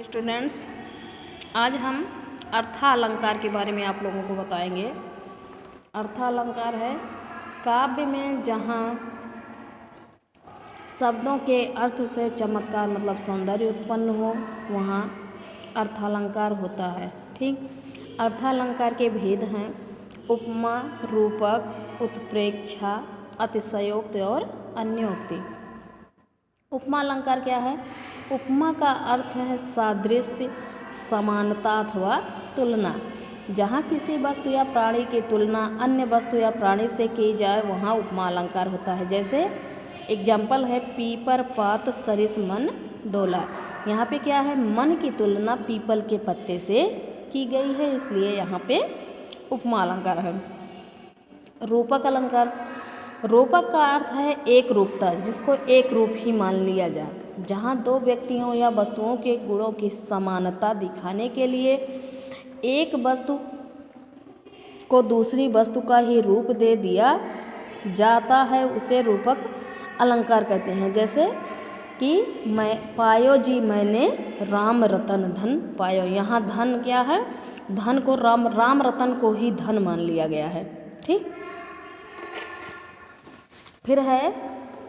Students, आज हम अर्थालंकार के बारे में आप लोगों को बताएंगे। अर्थालंकार है काव्य में जहाँ शब्दों के अर्थ से चमत्कार मतलब सौंदर्य उत्पन्न हो, वहाँ अर्थालंकार होता है। ठीक, अर्थालंकार के भेद हैं उपमा, रूपक, उत्प्रेक्षा, अतिशयोक्ति और अन्योक्ति। उपमा अलंकार क्या है? उपमा का अर्थ है सादृश्य, समानता अथवा तुलना। जहाँ किसी वस्तु या प्राणी की तुलना अन्य वस्तु या प्राणी से की जाए वहाँ उपमा अलंकार होता है। जैसे एग्जाम्पल है पीपर पात सरिस मन डोला। यहाँ पे क्या है? मन की तुलना पीपल के पत्ते से की गई है, इसलिए यहाँ पे उपमा अलंकार है। रूपक अलंकार, रूपक का अर्थ है एक रूपता, जिसको एक रूप ही मान लिया जाए। जहाँ दो व्यक्तियों या वस्तुओं के गुणों की समानता दिखाने के लिए एक वस्तु को दूसरी वस्तु का ही रूप दे दिया जाता है, उसे रूपक अलंकार कहते हैं। जैसे कि मैं पायो जी मैंने राम रतन धन पायो। यहाँ धन क्या है? धन को राम रतन को ही धन मान लिया गया है। ठीक, फिर है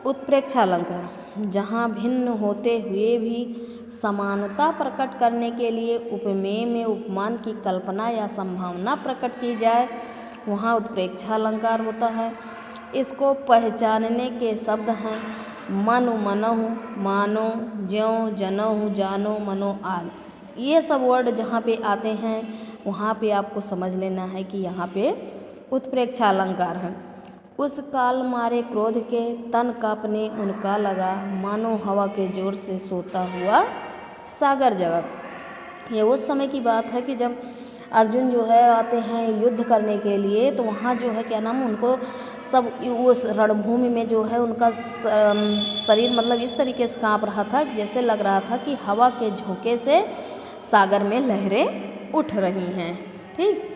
उत्प्रेक्षा अलंकार, जहाँ भिन्न होते हुए भी समानता प्रकट करने के लिए उपमेय में उपमान की कल्पना या संभावना प्रकट की जाए, वहाँ उत्प्रेक्षा अलंकार होता है। इसको पहचानने के शब्द हैं मनु मनहु, मानो, ज्यों, जनहु, जानो, मनो आदि। ये सब वर्ड जहाँ पे आते हैं वहाँ पे आपको समझ लेना है कि यहाँ पे उत्प्रेक्षा अलंकार है। उस काल मारे क्रोध के तन कांपने उनका लगा, मानो हवा के जोर से सोता हुआ सागर जगा। ये उस समय की बात है कि जब अर्जुन जो है आते हैं युद्ध करने के लिए, तो वहाँ जो है क्या नाम, उनको सब उस रणभूमि में जो है उनका शरीर मतलब इस तरीके से काँप रहा था, जैसे लग रहा था कि हवा के झोंके से सागर में लहरें उठ रही हैं। ठीक,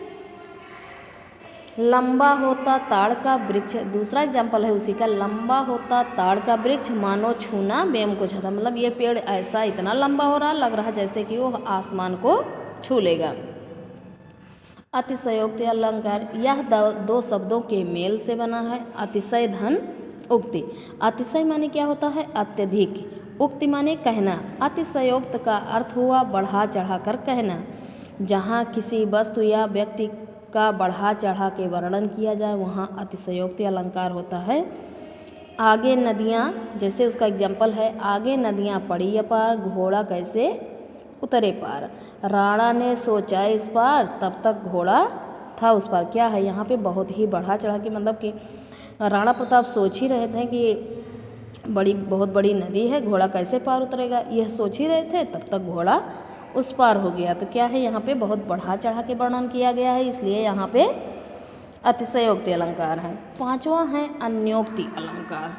लंबा होता ताड़ का वृक्ष, दूसरा एग्जाम्पल है उसी का। लंबा होता ताड़ का वृक्ष, मानो छूना बेम को छाता। मतलब ये पेड़ ऐसा इतना लंबा हो रहा, लग रहा जैसे कि वो आसमान को छू लेगा। अतिशयोक्ति अलंकार, यह दो शब्दों के मेल से बना है। अतिशय धन उक्ति। अतिशय माने क्या होता है? अत्यधिक। उक्ति माने कहना। अतिशयोक्त का अर्थ हुआ बढ़ा चढ़ा कर कहना। जहाँ किसी वस्तु या व्यक्ति का बढ़ा चढ़ा के वर्णन किया जाए वहाँ अतिशयोक्ति अलंकार होता है। आगे नदियाँ, जैसे उसका एग्जाम्पल है आगे नदियाँ पड़ी अपार, घोड़ा कैसे उतरे पार। राणा ने सोचा इस पार, तब तक घोड़ा था उस पार। क्या है यहाँ पे? बहुत ही बढ़ा चढ़ा के, मतलब कि राणा प्रताप सोच ही रहे थे कि बहुत बड़ी नदी है, घोड़ा कैसे पार उतरेगा। यह सोच ही रहे थे, तब तक घोड़ा उस पार हो गया। तो क्या है यहाँ पे? बहुत बढ़ा चढ़ा के वर्णन किया गया है, इसलिए यहाँ पे अतिशयोक्ति अलंकार है। पांचवा है अन्योक्ति अलंकार।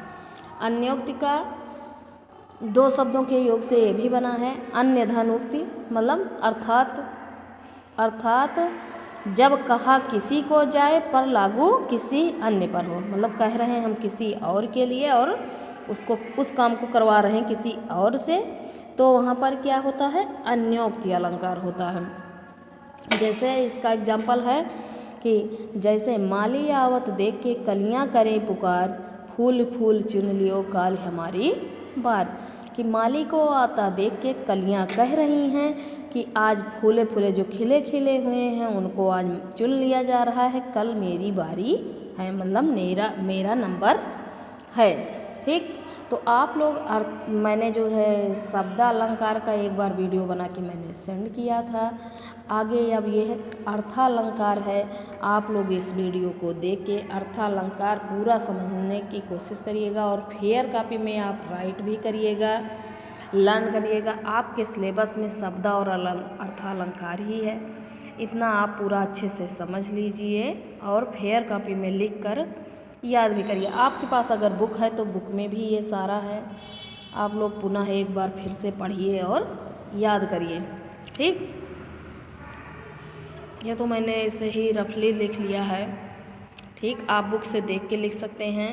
अन्योक्ति का दो शब्दों के योग से ये भी बना है। अन्य धनोक्ति मतलब अर्थात जब कहा किसी को जाए पर लागू किसी अन्य पर हो। मतलब कह रहे हैं हम किसी और के लिए और उसको उस काम को करवा रहे हैं किसी और से, तो वहाँ पर क्या होता है? अन्योक्ति अलंकार होता है। जैसे इसका एग्जाम्पल है कि जैसे माली आवत देख के कलियाँ करें पुकार, फूल फूल चुन लियो काल हमारी बार। कि माली को आता देख के कलियाँ कह रही हैं कि आज फूले फूले जो खिले खिले हुए हैं उनको आज चुन लिया जा रहा है, कल मेरी बारी है, मतलब मेरा नंबर है। ठीक, तो आप लोग मैंने जो है शब्द अलंकार का एक बार वीडियो बना के मैंने सेंड किया था। आगे अब ये है अर्थालंकार है। आप लोग इस वीडियो को देख के अर्थालंकार पूरा समझने की कोशिश करिएगा और फेयर कॉपी में आप राइट भी करिएगा, लर्न करिएगा। आपके सिलेबस में शब्द और अर्थालंकार ही है, इतना आप पूरा अच्छे से समझ लीजिए और फेयर कॉपी में लिख कर याद भी करिए। आपके पास अगर बुक है तो बुक में भी ये सारा है, आप लोग पुनः एक बार फिर से पढ़िए और याद करिए। ठीक, ये तो मैंने ऐसे ही रफली लिख लिया है। ठीक, आप बुक से देख के लिख सकते हैं।